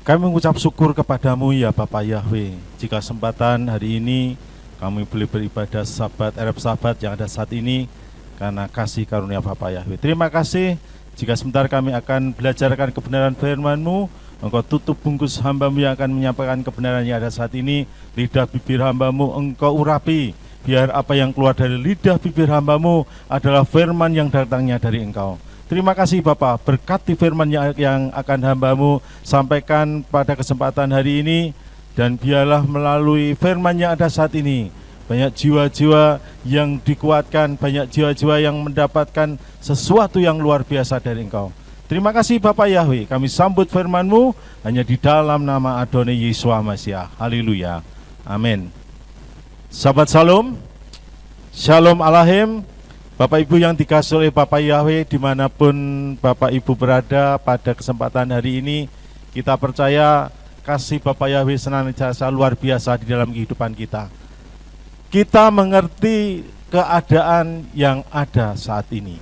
Kami mengucap syukur kepadamu ya Bapak Yahweh, jika kesempatan hari ini kami boleh beribadah sahabat Arab sahabat yang ada saat ini karena kasih karunia Bapak Yahweh. Terima kasih jika sebentar kami akan belajarkan kebenaran firman-Mu. Engkau tutup bungkus hamba-Mu yang akan menyampaikan kebenaran yang ada saat ini. Lidah bibir hamba-Mu Engkau urapi, biar apa yang keluar dari lidah bibir hamba-Mu adalah firman yang datangnya dari Engkau. Terima kasih Bapak, berkati firman yang akan hamba-Mu sampaikan pada kesempatan hari ini. Dan biarlah melalui firman yang ada saat ini, banyak jiwa-jiwa yang dikuatkan, banyak jiwa-jiwa yang mendapatkan sesuatu yang luar biasa dari Engkau. Terima kasih Bapak Yahweh, kami sambut firman-Mu hanya di dalam nama Adonai Yeshua Masiah. Haleluya, amin. Sahabat Shalom, Shalom Alahim. Bapak Ibu yang dikasihi oleh Bapak Yahweh, dimanapun Bapak Ibu berada pada kesempatan hari ini, kita percaya kasih Bapak Yahweh senantiasa luar biasa di dalam kehidupan kita. Kita mengerti keadaan yang ada saat ini.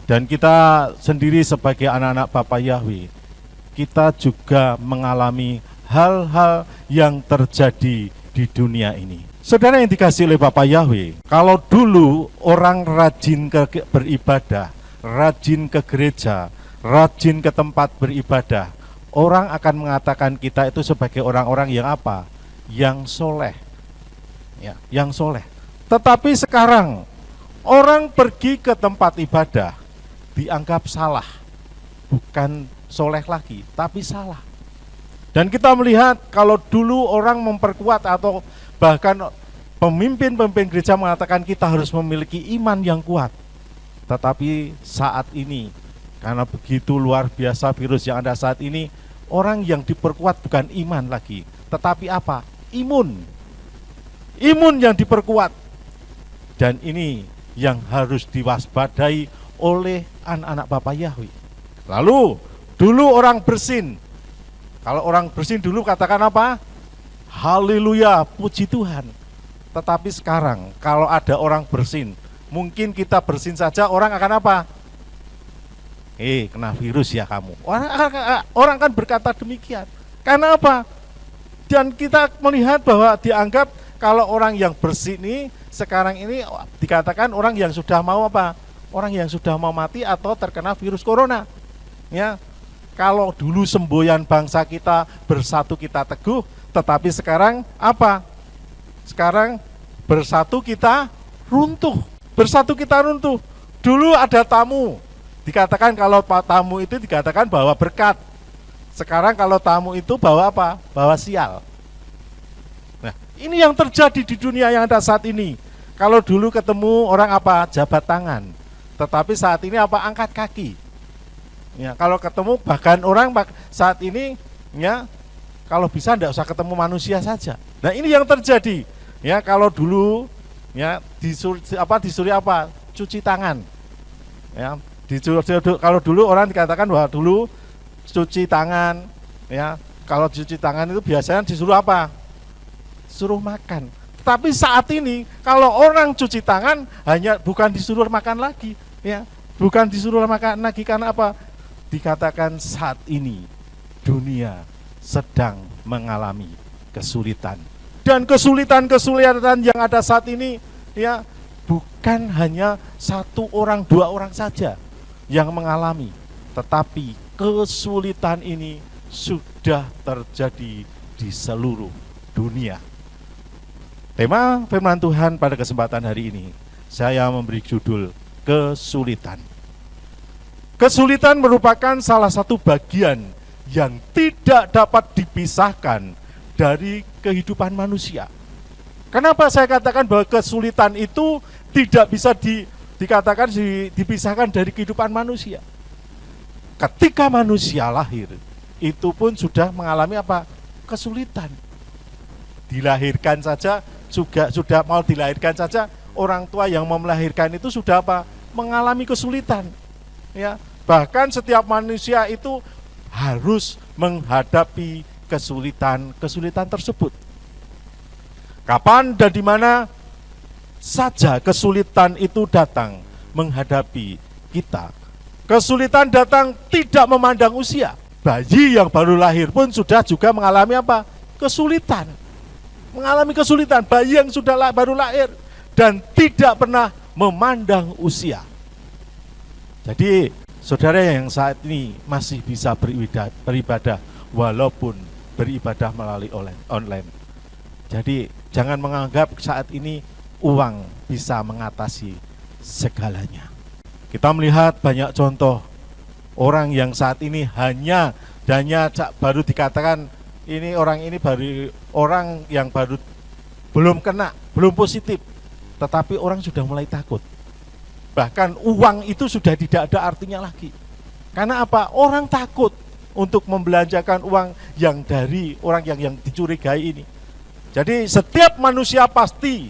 Dan kita sendiri sebagai anak-anak Bapak Yahweh, kita juga mengalami hal-hal yang terjadi di dunia ini. Saudara yang dikasihi oleh Bapak Yahweh, kalau dulu orang rajin beribadah, rajin ke gereja, rajin ke tempat beribadah, orang akan mengatakan kita itu sebagai orang-orang yang apa? Yang soleh. Ya, yang soleh. Tetapi sekarang orang pergi ke tempat ibadah dianggap salah, bukan soleh lagi, tapi salah. Dan kita melihat kalau dulu orang memperkuat atau bahkan pemimpin-pemimpin gereja mengatakan kita harus memiliki iman yang kuat. Tetapi saat ini, karena begitu luar biasa virus yang ada saat ini, orang yang diperkuat bukan iman lagi, tetapi apa? Imun. Imun yang diperkuat. Dan ini yang harus diwaspadai oleh anak-anak Bapak Yahweh. Lalu, dulu orang bersin. Kalau orang bersin dulu katakan apa? Haleluya, puji Tuhan. Tetapi sekarang kalau ada orang bersin, mungkin kita bersin saja orang akan apa? Kena virus ya kamu. Orang kan berkata demikian. Karena apa? Dan kita melihat bahwa dianggap kalau orang yang bersih ini sekarang ini dikatakan orang yang sudah mau apa? Orang yang sudah mau mati atau terkena virus corona. Ya. Kalau dulu semboyan bangsa kita bersatu kita teguh, tetapi sekarang apa? Sekarang bersatu kita runtuh. Bersatu kita runtuh. Dulu ada tamu. Dikatakan kalau tamu itu dikatakan bawa berkat. Sekarang kalau tamu itu bawa apa? Bawa sial. Nah, ini yang terjadi di dunia yang ada saat ini. Kalau dulu ketemu orang apa? Jabat tangan. Tetapi saat ini apa? Angkat kaki. Ya, kalau ketemu bahkan orang saat ini ya kalau bisa enggak usah ketemu manusia saja. Nah, ini yang terjadi. Ya, kalau dulu ya disuruh apa? Cuci tangan. Ya, kalau dulu orang dikatakan bahwa dulu cuci tangan ya, kalau cuci tangan itu biasanya disuruh apa? Suruh makan. Tapi saat ini kalau orang cuci tangan hanya bukan disuruh makan lagi, ya. Bukan disuruh makan lagi karena apa? Dikatakan saat ini dunia sedang mengalami kesulitan. Dan kesulitan-kesulitan yang ada saat ini ya bukan hanya satu orang, dua orang saja yang mengalami, tetapi kesulitan ini sudah terjadi di seluruh dunia. Tema firman Tuhan pada kesempatan hari ini saya memberi judul kesulitan. Kesulitan merupakan salah satu bagian yang tidak dapat dipisahkan dari kehidupan manusia. Kenapa saya katakan bahwa kesulitan itu tidak bisa dikatakan dipisahkan dari kehidupan manusia? Ketika manusia lahir, itu pun sudah mengalami apa? Kesulitan. Dilahirkan saja, juga sudah mau dilahirkan saja, orang tua yang mau melahirkan itu sudah apa? Mengalami kesulitan. Ya, bahkan setiap manusia itu harus menghadapi kesulitan tersebut. Kapan dan di mana saja kesulitan itu datang menghadapi kita. Kesulitan datang tidak memandang usia. bayi yang baru lahir pun sudah juga mengalami apa? Kesulitan. Mengalami kesulitan, bayi yang sudah baru lahir dan tidak pernah memandang usia. Jadi saudara yang saat ini masih bisa beribadah walaupun beribadah melalui online. Jadi jangan menganggap saat ini uang bisa mengatasi segalanya. Kita melihat banyak contoh orang yang saat ini hanya baru dikatakan ini orang ini baru orang yang baru belum kena, belum positif, tetapi orang sudah mulai takut. Bahkan uang itu sudah tidak ada artinya lagi. Karena apa? Orang takut untuk membelanjakan uang yang dari orang yang dicurigai ini. Jadi setiap manusia pasti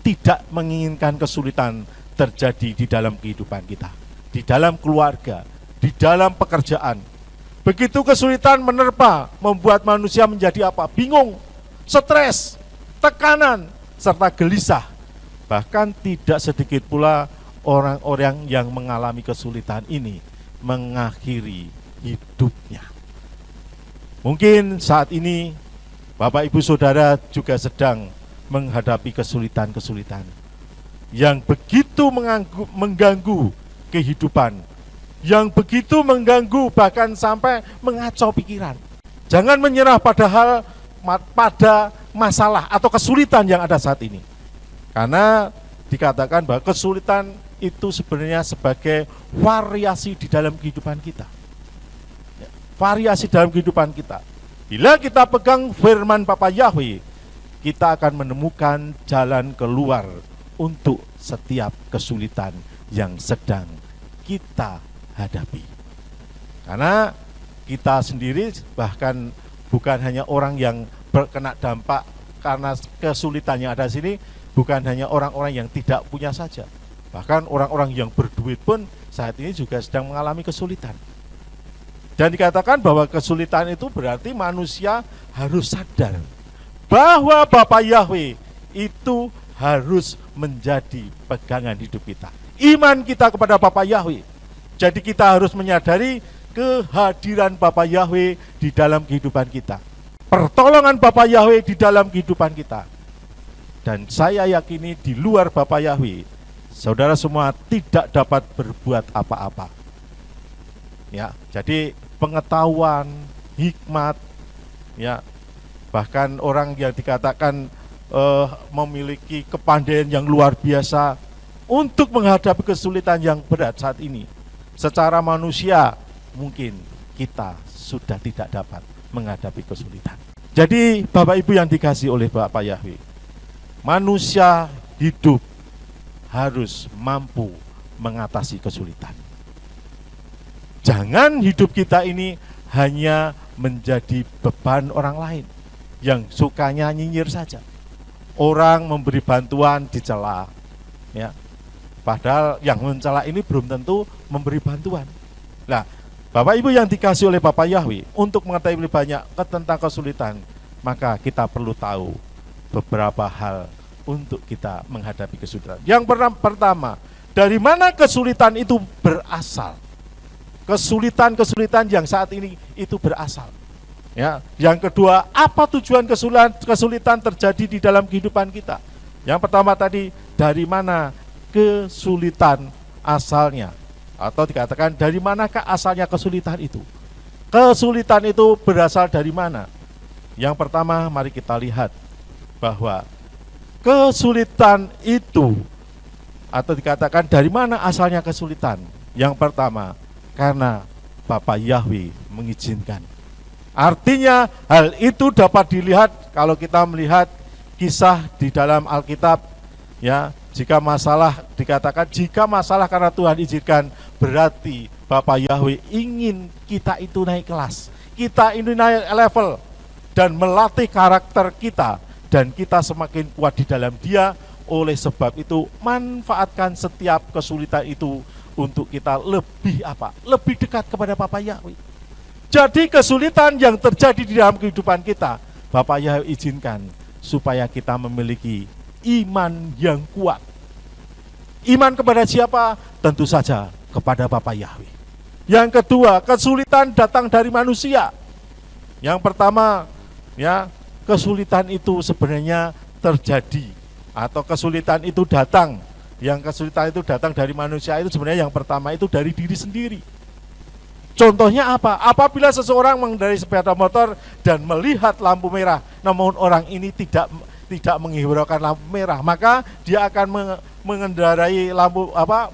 tidak menginginkan kesulitan terjadi di dalam kehidupan kita, di dalam keluarga, di dalam pekerjaan. Begitu kesulitan menerpa, membuat manusia menjadi apa? Bingung, stres, tekanan, serta gelisah. Bahkan tidak sedikit pula orang-orang yang mengalami kesulitan ini mengakhiri hidupnya. Mungkin saat ini Bapak Ibu Saudara juga sedang menghadapi kesulitan-kesulitan yang begitu mengganggu kehidupan, yang begitu mengganggu bahkan sampai mengacau pikiran. Jangan menyerah pada masalah atau kesulitan yang ada saat ini. Karena dikatakan bahwa kesulitan itu sebenarnya sebagai variasi di dalam kehidupan kita. Variasi dalam kehidupan kita. Bila kita pegang firman Bapa Yahweh, kita akan menemukan jalan keluar untuk setiap kesulitan yang sedang kita hadapi. Karena kita sendiri bahkan bukan hanya orang yang terkena dampak karena kesulitan yang ada di sini, bukan hanya orang-orang yang tidak punya saja. Bahkan orang-orang yang berduit pun saat ini juga sedang mengalami kesulitan. Dan dikatakan bahwa kesulitan itu berarti manusia harus sadar bahwa Bapa Yahweh itu harus menjadi pegangan hidup kita. Iman kita kepada Bapa Yahweh. Jadi kita harus menyadari kehadiran Bapa Yahweh di dalam kehidupan kita. Pertolongan Bapa Yahweh di dalam kehidupan kita. Dan saya yakini di luar Bapa Yahweh, saudara semua tidak dapat berbuat apa-apa. Ya, jadi pengetahuan, hikmat, ya, bahkan orang yang dikatakan memiliki kepandaian yang luar biasa untuk menghadapi kesulitan yang berat saat ini. Secara manusia mungkin kita sudah tidak dapat menghadapi kesulitan. Jadi Bapak Ibu yang dikasihi oleh Bapa Yahweh, manusia hidup harus mampu mengatasi kesulitan. Jangan hidup kita ini hanya menjadi beban orang lain yang sukanya nyinyir saja. Orang memberi bantuan dicela, ya. Padahal yang mencela ini belum tentu memberi bantuan. Nah, Bapak Ibu yang dikasihi oleh Bapa Yahweh, untuk mengetahui lebih banyak tentang kesulitan, maka kita perlu tahu beberapa hal untuk kita menghadapi kesulitan. Yang pertama, dari mana kesulitan itu berasal? Kesulitan-kesulitan yang saat ini itu berasal. Ya, yang kedua, apa tujuan kesulitan terjadi di dalam kehidupan kita? Yang pertama tadi, dari mana kesulitan asalnya? Atau dikatakan dari manakah asalnya kesulitan itu? Kesulitan itu berasal dari mana? Yang pertama, mari kita lihat bahwa kesulitan itu, atau dikatakan dari mana asalnya kesulitan? Yang pertama, karena Bapa Yahweh mengizinkan. Artinya hal itu dapat dilihat kalau kita melihat kisah di dalam Alkitab, ya. Jika masalah dikatakan jika masalah karena Tuhan izinkan, berarti Bapa Yahweh ingin kita itu naik kelas, kita ini naik level dan melatih karakter kita, dan kita semakin kuat di dalam Dia. Oleh sebab itu manfaatkan setiap kesulitan itu untuk kita lebih apa? Lebih dekat kepada Bapa Yahweh. Jadi kesulitan yang terjadi di dalam kehidupan kita, Bapa Yahweh izinkan supaya kita memiliki iman yang kuat. Iman kepada siapa? Tentu saja kepada Bapa Yahweh. Yang kedua, kesulitan datang dari manusia. Yang pertama, ya, kesulitan itu sebenarnya terjadi atau kesulitan itu datang. Yang kesulitan itu datang dari manusia itu sebenarnya yang pertama itu dari diri sendiri. Contohnya apa? Apabila seseorang mengendarai sepeda motor dan melihat lampu merah, namun orang ini tidak menghiraukan lampu merah, maka dia akan mengendarai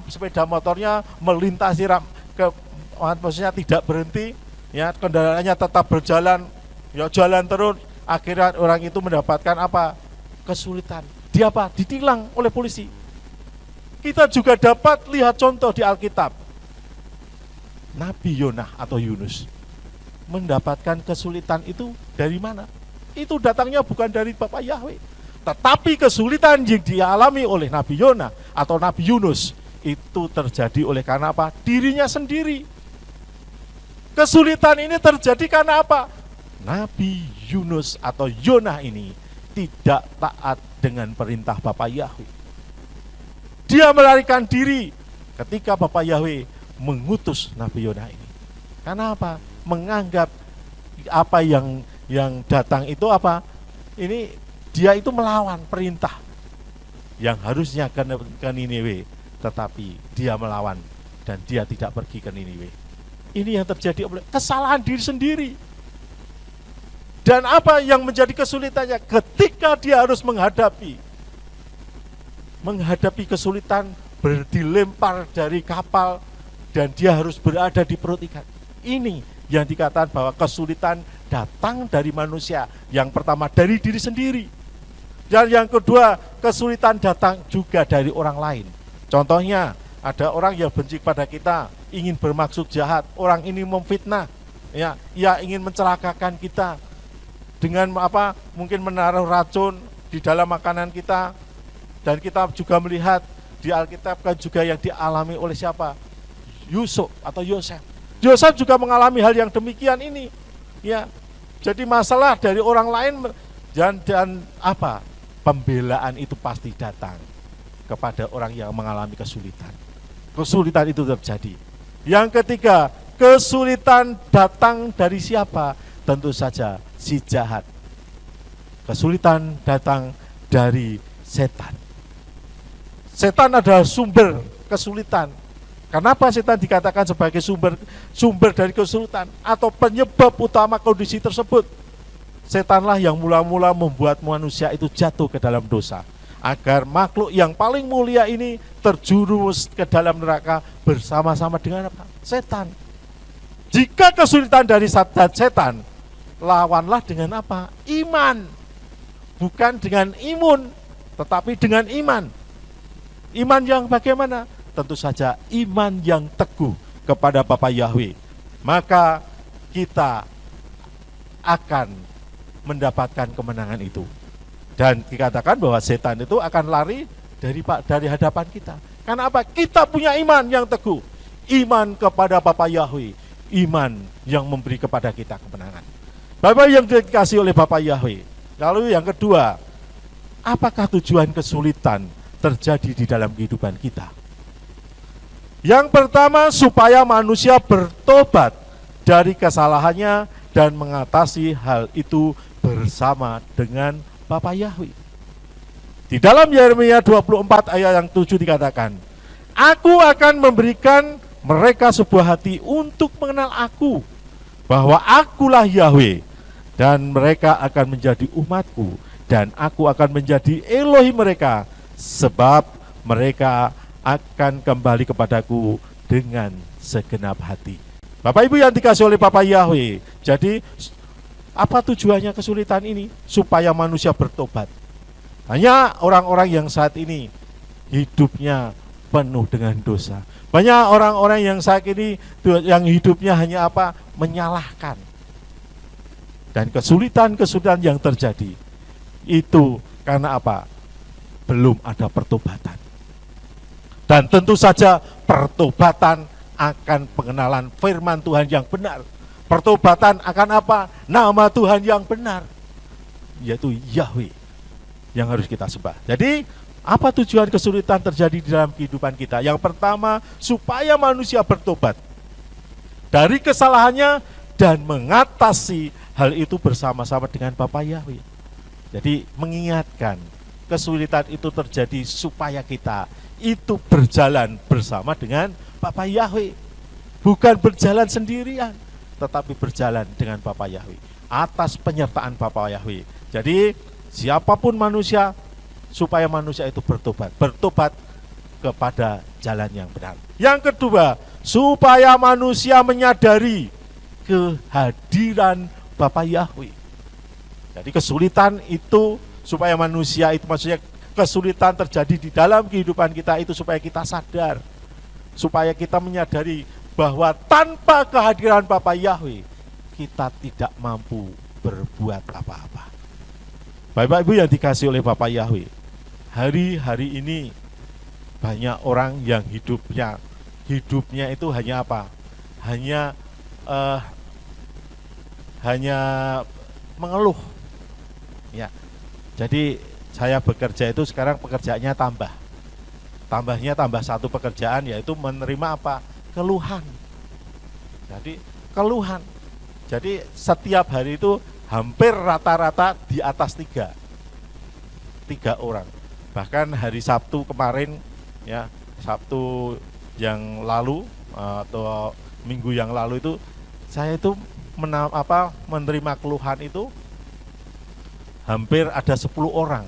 sepeda motornya melintasi maksudnya tidak berhenti, ya, kendaraannya tetap berjalan, ya, jalan terus, akhirnya orang itu mendapatkan apa? Kesulitan. Dia apa? Ditilang oleh polisi. Kita juga dapat lihat contoh di Alkitab. Nabi Yonah atau Yunus mendapatkan kesulitan itu dari mana? Itu datangnya bukan dari Bapa Yahweh, tetapi kesulitan yang dialami oleh Nabi Yonah atau Nabi Yunus itu terjadi oleh karena apa? Dirinya sendiri. Kesulitan ini terjadi karena apa? Nabi Yunus atau Yonah ini tidak taat dengan perintah Bapa Yahweh. Dia melarikan diri ketika Bapa Yahweh mengutus Nabi Yonah ini. Karena apa? Menganggap apa yang datang itu apa? Ini dia itu melawan perintah yang harusnya ke Niniwe, tetapi dia melawan dan dia tidak pergi ke Niniwe. Ini yang terjadi oleh kesalahan diri sendiri. Dan apa yang menjadi kesulitannya ketika dia harus menghadapi kesulitan, dilempar dari kapal dan dia harus berada di perut ikan. Ini yang dikatakan bahwa kesulitan datang dari manusia. Yang pertama dari diri sendiri. Dan yang kedua, kesulitan datang juga dari orang lain. Contohnya, ada orang yang benci pada kita, ingin bermaksud jahat, orang ini memfitnah, ya, ia ingin mencelakakan kita dengan apa? Mungkin menaruh racun di dalam makanan kita. Dan kita juga melihat di Alkitab kan juga yang dialami oleh siapa? Yusuf atau Yosef. Yosef juga mengalami hal yang demikian ini, ya. Jadi masalah dari orang lain dan apa? Pembelaan itu pasti datang kepada orang yang mengalami kesulitan. Kesulitan itu terjadi. Yang ketiga, kesulitan datang dari siapa? Tentu saja si jahat. Kesulitan datang dari setan. Setan adalah sumber kesulitan. Kenapa setan dikatakan sebagai sumber dari kesulitan atau penyebab utama kondisi tersebut? Setanlah yang mula-mula membuat manusia itu jatuh ke dalam dosa, agar makhluk yang paling mulia ini terjerumus ke dalam neraka bersama-sama dengan apa? Setan. Jika kesulitan dari setan, lawanlah dengan apa? Iman. Bukan dengan imun, tetapi dengan iman. Iman yang bagaimana? Tentu saja iman yang teguh kepada Bapa Yahweh. Maka kita akan mendapatkan kemenangan itu. Dan dikatakan bahwa setan itu akan lari dari hadapan kita. Karena apa? Kita punya iman yang teguh. Iman kepada Bapa Yahweh. Iman yang memberi kepada kita kemenangan. Bapak yang dikasih oleh Bapa Yahweh. Lalu yang kedua, apakah tujuan kesulitan terjadi di dalam kehidupan kita? Yang pertama, supaya manusia bertobat dari kesalahannya dan mengatasi hal itu bersama dengan Bapa Yahweh. Di dalam Yeremia 24 ayat yang 7 dikatakan, Aku akan memberikan mereka sebuah hati untuk mengenal aku, bahwa akulah Yahweh, dan mereka akan menjadi umatku, dan aku akan menjadi Elohim mereka, sebab mereka akan kembali kepadaku dengan segenap hati. Bapak Ibu yang dikasih oleh Bapa Yahweh, jadi apa tujuannya kesulitan ini? Supaya manusia bertobat. Hanya orang-orang yang saat ini hidupnya penuh dengan dosa. Banyak orang-orang yang saat ini yang hidupnya hanya apa? Menyalahkan. Dan kesulitan-kesulitan yang terjadi itu karena apa? Belum ada pertobatan. Dan tentu saja pertobatan akan pengenalan firman Tuhan yang benar. Pertobatan akan apa? Nama Tuhan yang benar, yaitu Yahweh, yang harus kita sembah. Jadi apa tujuan kesulitan terjadi di dalam kehidupan kita? Yang pertama, supaya manusia bertobat. dari kesalahannya dan mengatasi hal itu bersama-sama dengan Bapa Yahweh. Jadi mengingatkan kesulitan itu terjadi supaya kita itu berjalan bersama dengan Bapa Yahweh. Bukan berjalan sendirian, tetapi berjalan dengan Bapa Yahweh atas penyertaan Bapa Yahweh. Jadi siapapun manusia, supaya manusia itu bertobat kepada jalan yang benar. Yang kedua, supaya manusia menyadari kehadiran Bapa Yahweh. Jadi kesulitan itu supaya manusia itu, maksudnya kesulitan terjadi di dalam kehidupan kita itu supaya kita sadar, supaya kita menyadari bahwa tanpa kehadiran Bapa Yahweh kita tidak mampu berbuat apa-apa. Bapak Ibu yang dikasihi oleh Bapa Yahweh, hari-hari ini banyak orang yang hidupnya itu hanya apa? Hanya mengeluh. Ya. Jadi saya bekerja itu sekarang pekerjaannya tambahnya tambah satu pekerjaan, yaitu menerima apa? Keluhan. Jadi keluhan. Jadi setiap hari itu hampir rata-rata di atas tiga orang. Bahkan hari Sabtu kemarin, ya, Sabtu yang lalu atau minggu yang lalu itu saya itu menerima keluhan itu hampir ada 10 orang,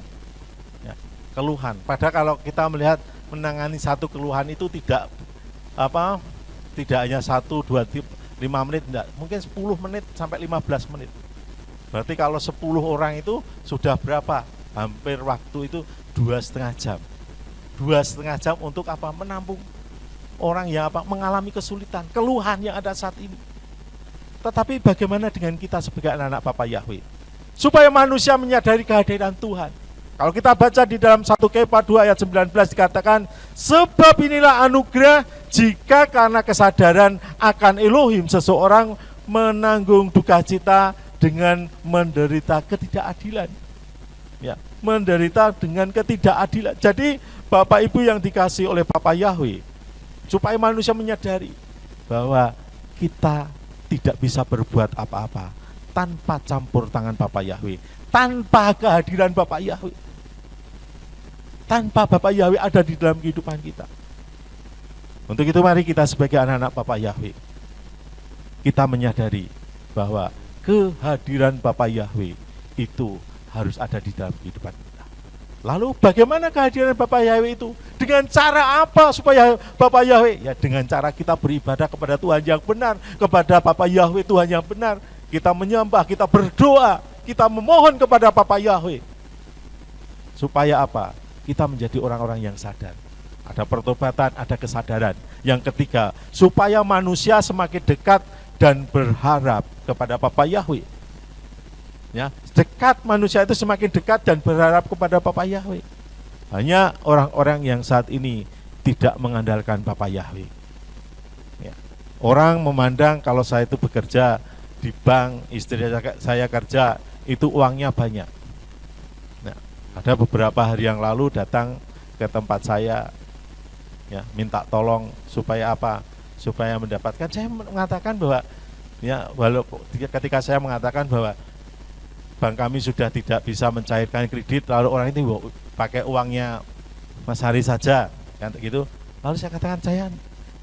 ya, keluhan. Padahal kalau kita melihat menangani satu keluhan itu tidak hanya 1, 2, 5 menit, enggak, mungkin 10 menit sampai 15 menit. Berarti kalau 10 orang itu sudah berapa? Hampir waktu itu 2,5 jam. 2,5 jam untuk apa? Menampung orang yang mengalami kesulitan, keluhan yang ada saat ini. Tetapi bagaimana dengan kita sebagai anak-anak Bapa Yahweh? Supaya manusia menyadari kehadiran Tuhan. Kalau kita baca di dalam 1 Kefa 2 ayat 19 dikatakan, sebab inilah anugerah jika karena kesadaran akan Elohim seseorang menanggung duka cita dengan menderita ketidakadilan. Ya, menderita dengan ketidakadilan. Jadi Bapak Ibu yang dikasihi oleh Bapa Yahweh, supaya manusia menyadari bahwa kita tidak bisa berbuat apa-apa tanpa campur tangan Bapa Yahweh, tanpa kehadiran Bapa Yahweh, tanpa Bapa Yahweh ada di dalam kehidupan kita. Untuk itu mari kita sebagai anak-anak Bapa Yahweh, kita menyadari bahwa kehadiran Bapa Yahweh itu harus ada di dalam kehidupan kita. Lalu bagaimana kehadiran Bapa Yahweh itu? Dengan cara apa supaya Bapa Yahweh? Ya dengan cara kita beribadah kepada Tuhan yang benar, kepada Bapa Yahweh Tuhan yang benar. Kita menyembah, kita berdoa, kita memohon kepada Bapa Yahweh. Supaya apa? Kita menjadi orang-orang yang sadar. Ada pertobatan, ada kesadaran. Yang ketiga, supaya manusia semakin dekat dan berharap kepada Bapa Yahweh. Ya, dekat, manusia itu semakin dekat dan berharap kepada Bapa Yahweh. Hanya orang-orang yang saat ini tidak mengandalkan Bapa Yahweh. Ya. Orang memandang kalau saya itu bekerja di bank, istri saya kerja, itu uangnya banyak. Nah, ada beberapa hari yang lalu datang ke tempat saya, ya, minta tolong supaya apa? Supaya mendapatkan. Saya mengatakan bahwa, ya, walaupun ketika saya mengatakan bahwa bank kami sudah tidak bisa mencairkan kredit, lalu orang itu pakai uangnya Mas Hari saja, kan gitu. Lalu saya katakan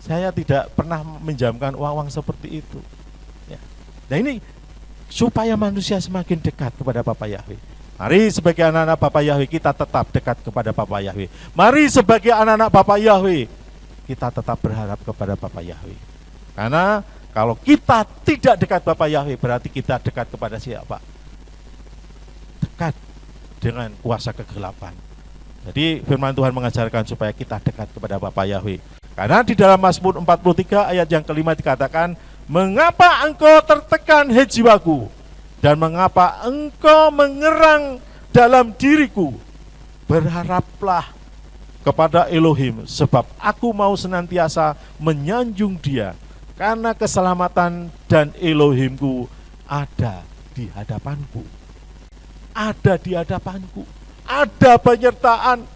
saya tidak pernah menjamkan uang-uang seperti itu. Ya. Nah ini supaya manusia semakin dekat kepada Bapa Yahweh. Mari sebagai anak-anak Bapa Yahweh kita tetap dekat kepada Bapa Yahweh. Mari sebagai anak-anak Bapa Yahweh kita tetap berharap kepada Bapa Yahweh. Karena kalau kita tidak dekat Bapa Yahweh berarti kita dekat kepada siapa? Dekat dengan kuasa kegelapan. Jadi firman Tuhan mengajarkan supaya kita dekat kepada Bapa Yahweh. Karena di dalam Mazmur 43 ayat yang kelima dikatakan, mengapa engkau tertekan hei jiwaku, dan mengapa engkau mengerang dalam diriku? Berharaplah kepada Elohim, sebab aku mau senantiasa menyanjung Dia, karena keselamatan dan Elohimku ada di hadapanku. Ada di hadapanku, ada penyertaan.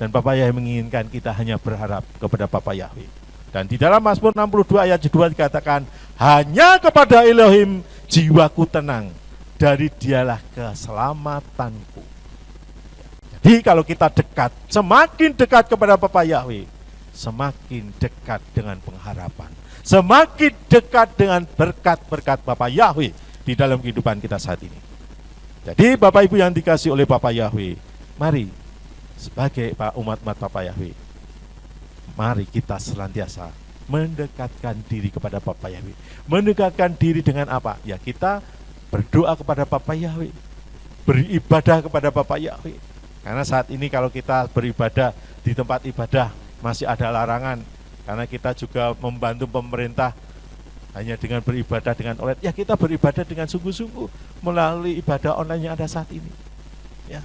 Dan Bapa Yahweh menginginkan kita hanya berharap kepada Bapa Yahweh. Dan di dalam Mazmur 62 ayat 2 dikatakan, hanya kepada Elohim jiwaku tenang, dari dialah keselamatanku. Jadi kalau kita dekat, semakin dekat kepada Bapa Yahweh, semakin dekat dengan pengharapan, semakin dekat dengan berkat-berkat Bapa Yahweh di dalam kehidupan kita saat ini. Jadi Bapak Ibu yang dikasihi oleh Bapa Yahweh, mari sebagai umat-umat Bapa Yahweh, mari kita senantiasa mendekatkan diri kepada Bapa Yahweh. Mendekatkan diri dengan apa? Ya, kita berdoa kepada Bapa Yahweh, beribadah kepada Bapa Yahweh. Karena saat ini kalau kita beribadah di tempat ibadah masih ada larangan, karena kita juga membantu pemerintah hanya dengan beribadah dengan online. Ya, kita beribadah dengan sungguh-sungguh melalui ibadah online yang ada saat ini. Ya.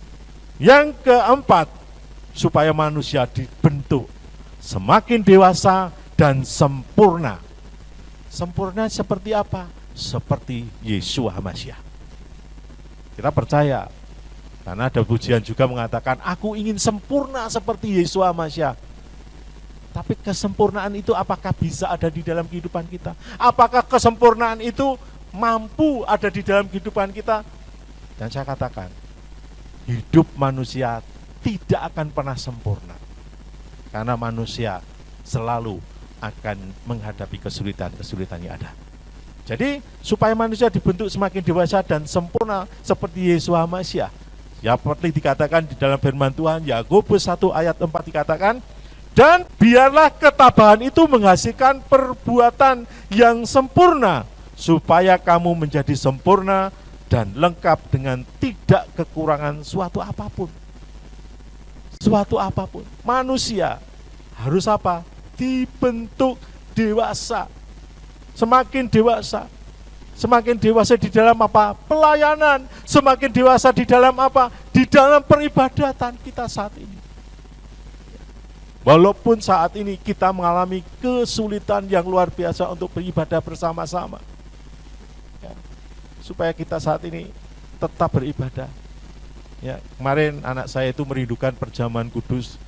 Yang keempat, supaya manusia dibentuk semakin dewasa dan sempurna. Sempurna seperti apa? Seperti Yeshua HaMashiach. Kita percaya, karena ada pujian juga mengatakan, aku ingin sempurna seperti Yeshua HaMashiach. Tapi kesempurnaan itu apakah bisa ada di dalam kehidupan kita? Apakah kesempurnaan itu mampu ada di dalam kehidupan kita? Dan saya katakan, hidup manusia tidak akan pernah sempurna. Karena manusia selalu akan menghadapi kesulitan-kesulitan yang ada. Jadi supaya manusia dibentuk semakin dewasa dan sempurna seperti Yeshua HaMashiach, ya seperti dikatakan di dalam firman Tuhan, Yakobus 1 ayat 4 dikatakan, dan biarlah ketabahan itu menghasilkan perbuatan yang sempurna, supaya kamu menjadi sempurna dan lengkap dengan tidak kekurangan suatu apapun. Suatu apapun. Manusia harus apa? Dibentuk dewasa. Semakin dewasa. Semakin dewasa di dalam apa? Pelayanan. Semakin dewasa di dalam apa? Di dalam peribadatan kita saat ini. Walaupun saat ini kita mengalami kesulitan yang luar biasa untuk beribadah bersama-sama, ya, supaya kita saat ini tetap beribadah. Ya, kemarin anak saya itu merindukan perjamuan kudus,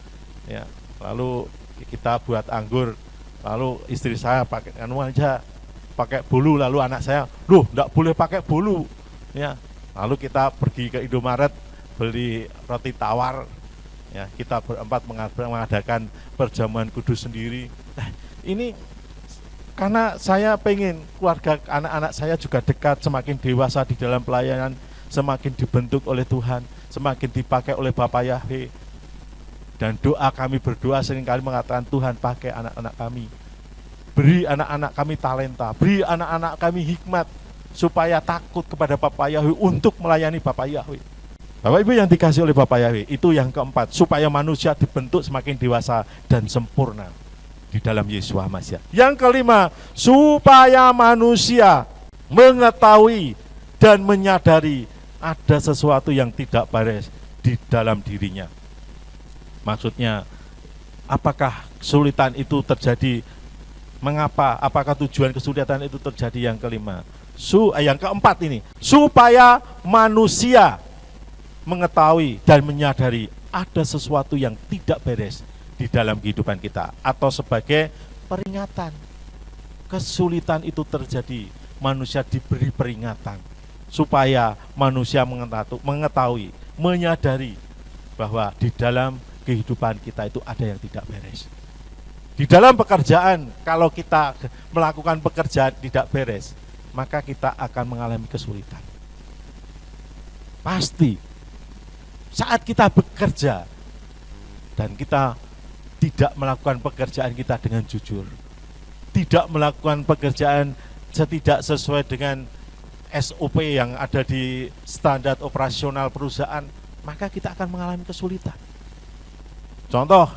ya, lalu kita buat anggur, lalu istri saya pakai aja, pakai bolu, lalu anak saya, loh, enggak boleh pakai bolu, ya, lalu kita pergi ke Indomaret beli roti tawar. Ya, kita berempat mengadakan perjamuan kudus sendiri. Nah, ini karena saya pengen keluarga anak-anak saya juga dekat, semakin dewasa di dalam pelayanan, semakin dibentuk oleh Tuhan, semakin dipakai oleh Bapa Yahweh. Dan doa kami berdoa seringkali mengatakan, Tuhan pakai anak-anak kami, beri anak-anak kami talenta, beri anak-anak kami hikmat, supaya takut kepada Bapa Yahweh untuk melayani Bapa Yahweh. Bapak Ibu yang dikasih oleh Bapa Yahweh, itu yang keempat, supaya manusia dibentuk semakin dewasa dan sempurna di dalam Yeshua HaMashiach. Yang kelima, supaya manusia mengetahui dan menyadari ada sesuatu yang tidak beres di dalam dirinya. Maksudnya, apakah kesulitan itu terjadi? Mengapa? Apakah tujuan kesulitan itu terjadi? Yang kelima, yang keempat ini, supaya manusia mengetahui dan menyadari ada sesuatu yang tidak beres di dalam kehidupan kita, atau sebagai peringatan. Kesulitan itu terjadi, manusia diberi peringatan supaya manusia mengetahui, menyadari bahwa di dalam kehidupan kita itu ada yang tidak beres. Di dalam pekerjaan, kalau kita melakukan pekerjaan tidak beres, maka kita akan mengalami kesulitan. Pasti. Saat kita bekerja dan kita tidak melakukan pekerjaan kita dengan jujur, tidak melakukan pekerjaan tidak sesuai dengan SOP yang ada di standar operasional perusahaan, maka kita akan mengalami kesulitan. Contoh,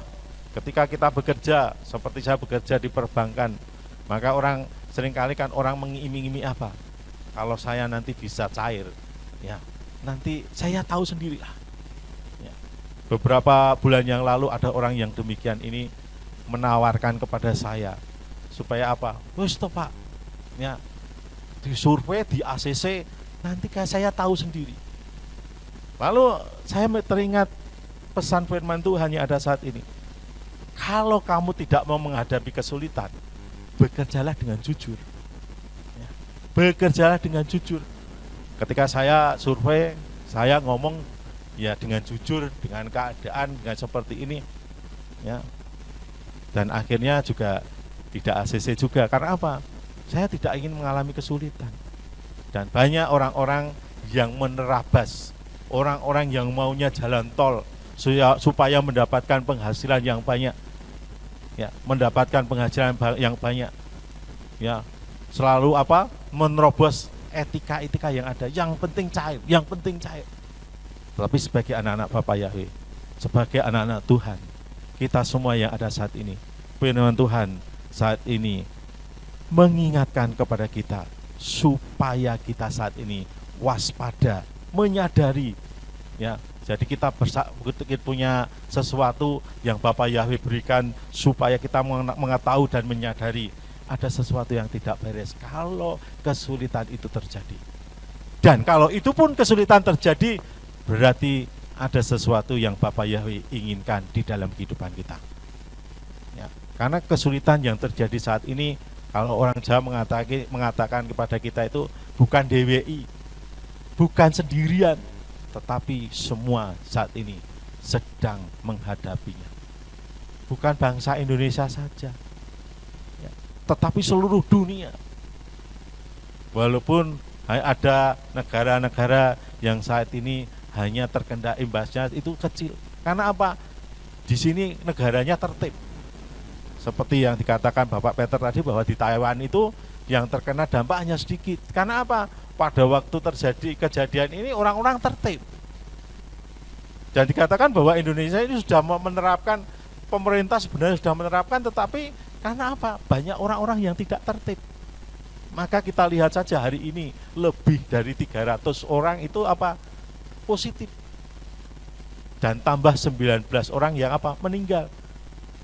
ketika kita bekerja, seperti saya bekerja di perbankan, maka orang seringkali kan orang mengiming-iming apa? Kalau saya nanti bisa cair, ya nanti saya tahu sendirilah. Beberapa bulan yang lalu ada orang yang demikian ini menawarkan kepada saya supaya apa? Wes toh Pak, ya disurvei di ACC, nanti saya tahu sendiri. Lalu saya teringat pesan firman Tuhan yang ada saat ini. Kalau kamu tidak mau menghadapi kesulitan, bekerjalah dengan jujur. Ya, bekerjalah dengan jujur. Ketika saya survei, saya ngomong ya dengan jujur, dengan keadaan, dengan seperti ini. Ya. Dan akhirnya juga tidak ACC juga. Karena apa? Saya tidak ingin mengalami kesulitan. Dan banyak orang-orang yang menerabas, orang-orang yang maunya jalan tol supaya mendapatkan penghasilan yang banyak, ya, mendapatkan penghasilan yang banyak, ya, selalu apa? Menerobos etika-etika yang ada. Yang penting cair, yang penting cair. Tapi sebagai anak-anak Bapak Yahweh, sebagai anak-anak Tuhan, kita semua yang ada saat ini, firman Tuhan saat ini mengingatkan kepada kita supaya kita saat ini waspada, menyadari, ya. Jadi kita punya sesuatu yang Bapak Yahweh berikan supaya kita mengetahui dan menyadari ada sesuatu yang tidak beres kalau kesulitan itu terjadi. Dan kalau itu pun kesulitan terjadi, berarti ada sesuatu yang Bapak Yahweh inginkan di dalam kehidupan kita. Ya, karena kesulitan yang terjadi saat ini, kalau orang Jawa mengatakan kepada kita itu bukan DWI, bukan sendirian, tetapi semua saat ini sedang menghadapinya. Bukan bangsa Indonesia saja, ya, tetapi seluruh dunia. Walaupun ada negara-negara yang saat ini hanya terkena imbasnya itu kecil. Karena apa? Di sini negaranya tertib. Seperti yang dikatakan Bapak Peter tadi bahwa di Taiwan itu yang terkena dampak hanya sedikit. Karena apa? Pada waktu terjadi kejadian ini orang-orang tertib. Dan dikatakan bahwa Indonesia ini sudah menerapkan, pemerintah sebenarnya sudah menerapkan, tetapi karena apa? Banyak orang-orang yang tidak tertib. Maka kita lihat saja hari ini lebih dari 300 orang itu apa? Positif. Dan tambah 19 orang yang apa? Meninggal.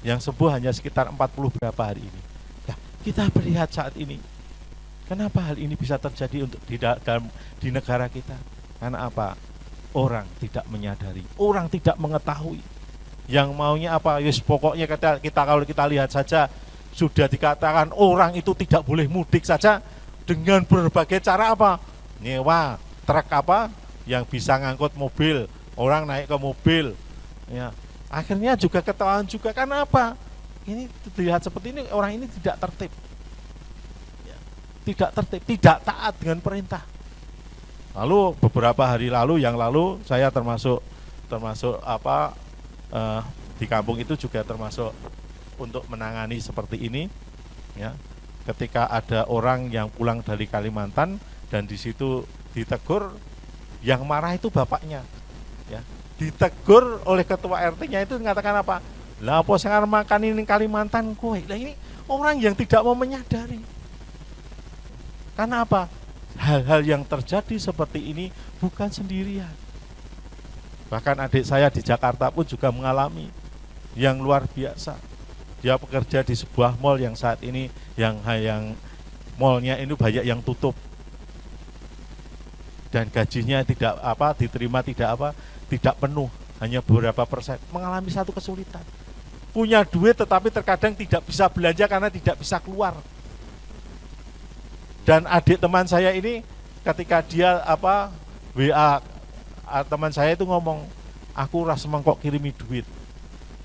Yang sembuh hanya sekitar 40 berapa hari ini. Nah, kita melihat saat ini, kenapa hal ini bisa terjadi untuk di negara kita? Karena apa? Orang tidak menyadari, orang tidak mengetahui. Yang maunya apa? Yes, pokoknya kita kalau kita lihat saja sudah dikatakan orang itu tidak boleh mudik saja dengan berbagai cara apa? Nyewa truk apa yang bisa ngangkut mobil, orang naik ke mobil, ya. Akhirnya juga ketahuan juga. Karena apa? Ini dilihat seperti ini, orang ini tidak tertib, ya, tidak tertib, tidak taat dengan perintah. Lalu beberapa hari lalu, saya termasuk apa di kampung itu juga termasuk untuk menangani seperti ini, ya. Ketika ada orang yang pulang dari Kalimantan dan di situ ditegur, yang marah itu bapaknya, ya. Ditegur oleh ketua RT-nya itu mengatakan apa? Lah apa sing arep makan ini Kalimantan kowe. Lah ini orang yang tidak mau menyadari. Karena apa? Hal-hal yang terjadi seperti ini bukan sendirian. Bahkan adik saya di Jakarta pun juga mengalami yang luar biasa. Dia bekerja di sebuah mall yang saat ini yang mallnya ini banyak yang tutup. Dan gajinya tidak penuh, hanya beberapa persen, mengalami satu kesulitan. Punya duit tetapi terkadang tidak bisa belanja karena tidak bisa keluar. Dan adik teman saya ini ketika dia WA teman saya itu ngomong, aku ras mengkok kirimi duit.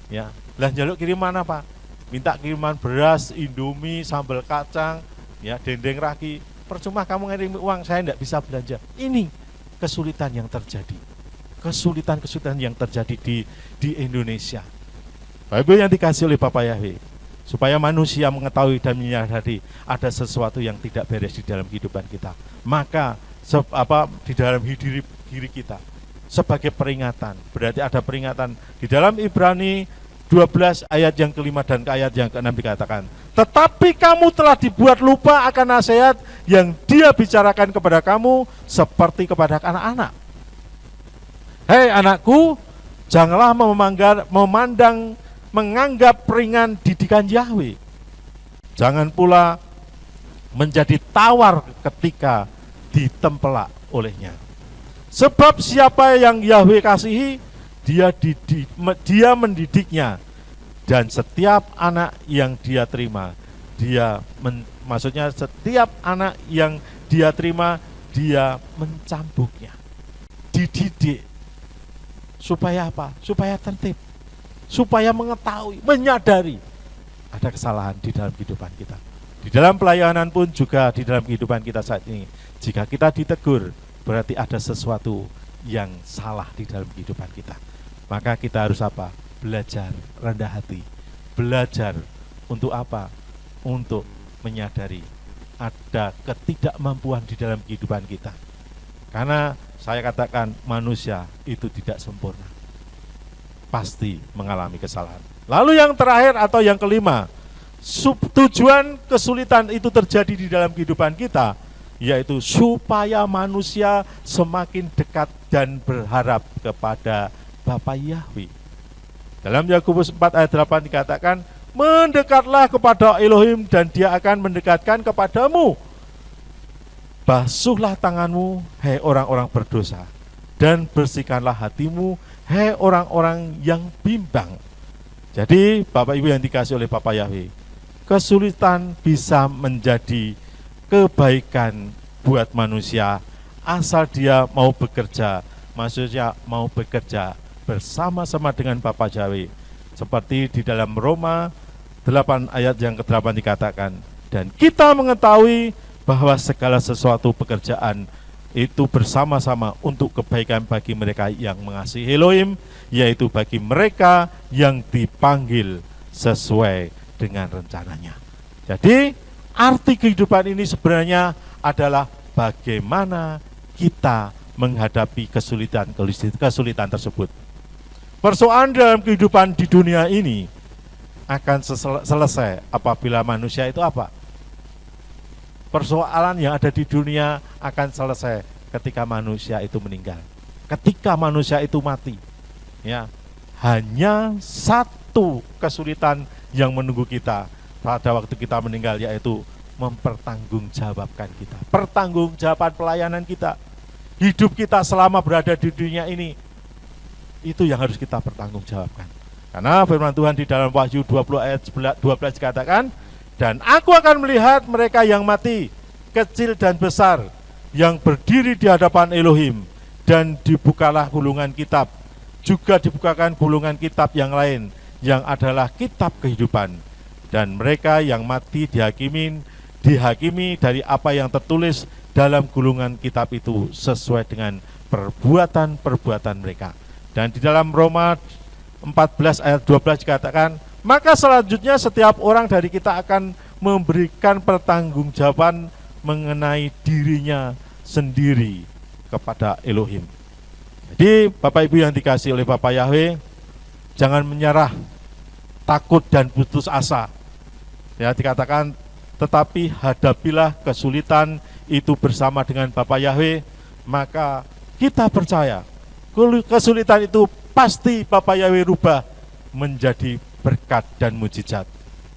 Ya, lah njaluk kiriman apa? Minta kiriman beras, Indomie, sambal kacang, ya, dendeng raki. Percuma kamu ngirim uang, saya tidak bisa belanja. Ini kesulitan yang terjadi. Kesulitan-kesulitan yang terjadi di Indonesia. Bapak yang dikasih oleh Bapak Yahweh, supaya manusia mengetahui dan menyadari ada sesuatu yang tidak beres di dalam kehidupan kita. Maka di dalam diri kita sebagai peringatan, berarti ada peringatan di dalam Ibrani 12 ayat yang kelima dan ayat yang keenam dikatakan, tetapi kamu telah dibuat lupa akan nasihat yang Dia bicarakan kepada kamu seperti kepada anak-anak. Hei anakku, janganlah menganggap ringan didikan Yahweh. Jangan pula menjadi tawar ketika ditempelak olehnya. Sebab siapa yang Yahweh kasihi, dia mendidiknya, Dan setiap anak yang dia terima, maksudnya setiap anak yang dia terima, dia mencambuknya, dididik. Supaya apa? Supaya tertib, supaya mengetahui, menyadari ada kesalahan di dalam kehidupan kita. Di dalam pelayanan pun juga di dalam kehidupan kita saat ini. Jika kita ditegur, berarti ada sesuatu yang salah di dalam kehidupan kita. Maka kita harus apa? Belajar rendah hati. Belajar untuk apa? Untuk menyadari ada ketidakmampuan di dalam kehidupan kita. Karena saya katakan manusia itu tidak sempurna. Pasti mengalami kesalahan. Lalu yang terakhir atau yang kelima, tujuan kesulitan itu terjadi di dalam kehidupan kita, yaitu supaya manusia semakin dekat dan berharap kepada Bapa Yahweh. Dalam Yakobus 4 ayat 8 dikatakan, mendekatlah kepada Elohim dan dia akan mendekatkan kepadamu. Basuhlah tanganmu, hai orang-orang berdosa, dan bersihkanlah hatimu, hai orang-orang yang bimbang. Jadi Bapak Ibu yang dikasih oleh Bapa Yahweh, kesulitan bisa menjadi kebaikan buat manusia asal dia mau bekerja, maksudnya mau bekerja bersama-sama dengan Bapa Yahweh. Seperti di dalam Roma 8 ayat yang ke-8 dikatakan, dan kita mengetahui bahwa segala sesuatu pekerjaan itu bersama-sama untuk kebaikan bagi mereka yang mengasihi Elohim, yaitu bagi mereka yang dipanggil sesuai dengan rencananya. Jadi arti kehidupan ini sebenarnya adalah bagaimana kita menghadapi kesulitan tersebut. Persoalan dalam kehidupan di dunia ini akan selesai apabila manusia itu apa? Persoalan yang ada di dunia akan selesai ketika manusia itu meninggal. Ketika manusia itu mati. Ya, hanya satu kesulitan yang menunggu kita pada waktu kita meninggal, yaitu mempertanggungjawabkan kita. Pertanggungjawaban pelayanan kita. Hidup kita selama berada di dunia ini, itu yang harus kita pertanggungjawabkan. Karena firman Tuhan di dalam Wahyu 20 ayat 12 dikatakan, dan aku akan melihat mereka yang mati, kecil dan besar, yang berdiri di hadapan Elohim, dan dibukalah gulungan kitab. Juga dibukakan gulungan kitab yang lain, yang adalah kitab kehidupan. Dan mereka yang mati dihakimi dari apa yang tertulis dalam gulungan kitab itu sesuai dengan perbuatan-perbuatan mereka. Dan di dalam Roma 14 ayat 12 dikatakan, maka selanjutnya setiap orang dari kita akan memberikan pertanggungjawaban mengenai dirinya sendiri kepada Elohim. Jadi Bapak Ibu yang dikasih oleh Bapa Yahweh, jangan menyerah, takut dan putus asa. Ya, dikatakan, tetapi hadapilah kesulitan itu bersama dengan Bapa Yahweh, maka kita percaya kesulitan itu pasti Bapa Yahweh rubah menjadi berkat dan mujizat.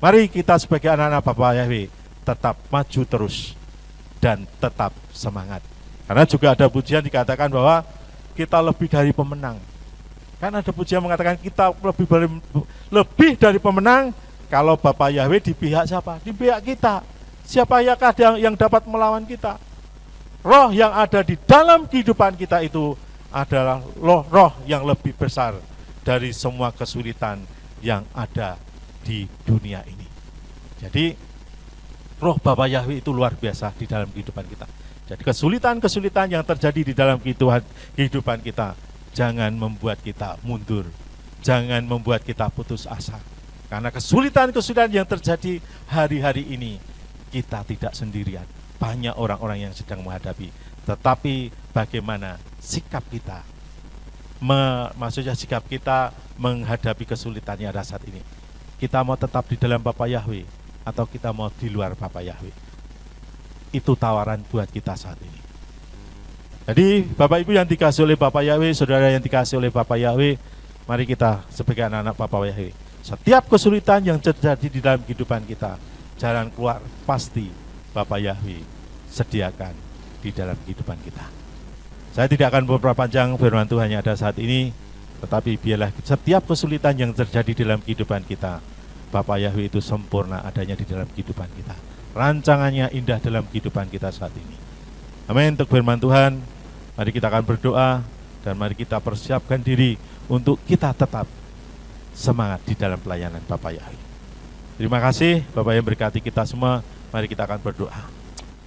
Mari kita sebagai anak-anak Bapa Yahweh tetap maju terus dan tetap semangat. Karena juga ada pujian dikatakan bahwa kita lebih dari pemenang. Kan ada pujian mengatakan kita lebih dari pemenang kalau Bapa Yahweh di pihak siapa? Di pihak kita. Siapa yang dapat melawan kita? Roh yang ada di dalam kehidupan kita itu adalah roh yang lebih besar dari semua kesulitan yang ada di dunia ini. Jadi roh Bapa Yahweh itu luar biasa di dalam kehidupan kita. Jadi kesulitan-kesulitan yang terjadi di dalam kehidupan kita jangan membuat kita mundur, jangan membuat kita putus asa. Karena kesulitan-kesulitan yang terjadi hari-hari ini kita tidak sendirian. Banyak orang-orang yang sedang menghadapi. Tetapi bagaimana sikap kita? Maksudnya sikap kita menghadapi kesulitan yang ada saat ini. Kita mau tetap di dalam Bapa Yahweh atau kita mau di luar Bapa Yahweh? Itu tawaran buat kita saat ini. Jadi Bapak Ibu yang dikasih oleh Bapa Yahweh, saudara yang dikasih oleh Bapa Yahweh, mari kita sebagai anak-anak Bapa Yahweh, setiap kesulitan yang terjadi di dalam kehidupan kita, jalan keluar pasti Bapa Yahweh sediakan di dalam kehidupan kita. Saya tidak akan berpanjang firman Tuhan yang ada saat ini, Tetapi biarlah setiap kesulitan yang terjadi dalam kehidupan kita, Bapa Yahweh itu sempurna adanya di dalam kehidupan kita. Rancangannya indah dalam kehidupan kita saat ini. Amin. Untuk firman Tuhan, mari kita akan berdoa dan mari kita persiapkan diri untuk kita tetap semangat di dalam pelayanan Bapa Yahweh. Terima kasih Bapak yang berkati kita semua. Mari kita akan berdoa.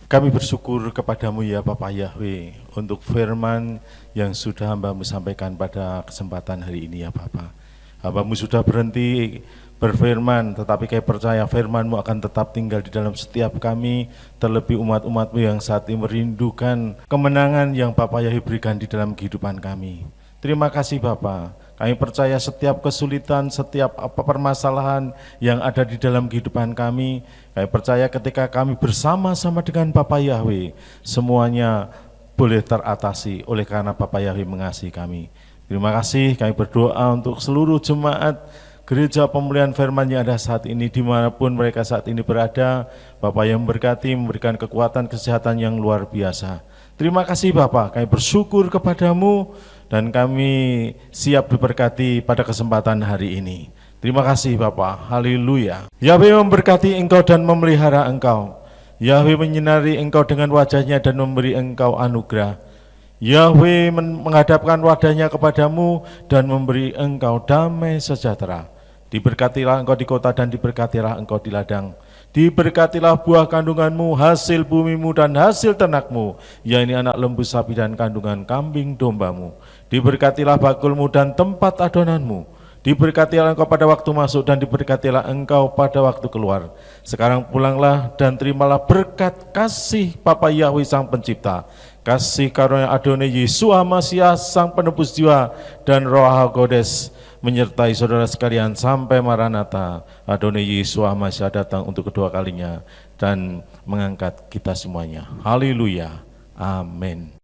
Kami bersyukur kepadamu ya Bapa Yahweh untuk firman yang sudah hamba-Mu sampaikan pada kesempatan hari ini ya Bapa. Hamba-Mu sudah berhenti berfirman, tetapi kami percaya firman-Mu akan tetap tinggal di dalam setiap kami, terlebih umat-umat-Mu yang saat ini merindukan kemenangan yang Bapa Yahweh berikan di dalam kehidupan kami. Terima kasih Bapa. Kami percaya setiap kesulitan, setiap permasalahan yang ada di dalam kehidupan kami percaya ketika kami bersama-sama dengan Bapa Yahweh, semuanya boleh teratasi oleh karena Bapa Yahweh mengasihi kami. Terima kasih, kami berdoa untuk seluruh jemaat Gereja Pemulihan Firman yang ada saat ini, dimanapun mereka saat ini berada. Bapa yang memberkati, memberikan kekuatan kesehatan yang luar biasa. Terima kasih Bapa, kami bersyukur kepadamu dan kami siap diberkati pada kesempatan hari ini. Terima kasih Bapa, haleluya. Yahweh memberkati engkau dan memelihara engkau. Yahweh menyinari engkau dengan wajahnya dan memberi engkau anugerah. Yahweh menghadapkan wajahnya kepadamu dan memberi engkau damai sejahtera. Diberkatilah engkau di kota dan diberkatilah engkau di ladang. Diberkatilah buah kandunganmu, hasil bumimu dan hasil ternakmu, yaitu anak lembu sapi dan kandungan kambing dombamu. Diberkatilah bakulmu dan tempat adonanmu. Diberkatilah engkau pada waktu masuk dan diberkatilah engkau pada waktu keluar. Sekarang pulanglah dan terimalah berkat kasih Bapa Yahweh Sang Pencipta, kasih karunia Adonai Yesus Masias Sang Penebus jiwa, dan Roh Hakodes menyertai saudara sekalian sampai Maranatha. Adonai Yesus Masias datang untuk kedua kalinya dan mengangkat kita semuanya. Haleluya. Amin.